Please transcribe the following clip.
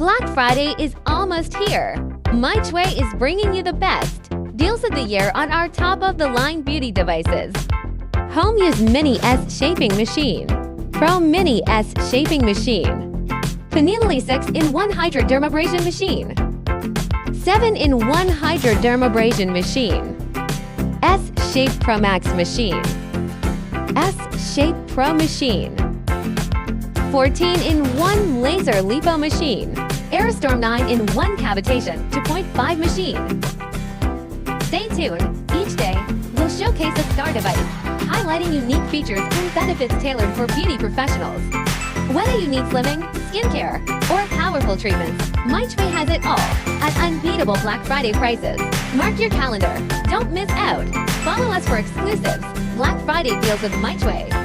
Black Friday is almost here. Mychway is bringing you the best deals of the year on our top-of-the-line beauty devices. Home Use Mini S Shaping Machine, Pro Mini S Shaping Machine, Panelli 6-in-1 Hydro Dermabrasion Machine, 7-in-1 Hydro Dermabrasion Machine, S-Shape Pro Max Machine, S-Shape Pro Machine, 14-in-1 Laser Lipo Machine, Aerostorm 9-in-1 Cavitation 2.5 Machine. Stay tuned. Each day, we'll showcase a star device, highlighting unique features and benefits tailored for beauty professionals. Whether you need slimming, skincare, or powerful treatments, Mychway has it all at unbeatable Black Friday prices. Mark your calendar. Don't miss out. Follow us for exclusives. Black Friday deals with Mychway.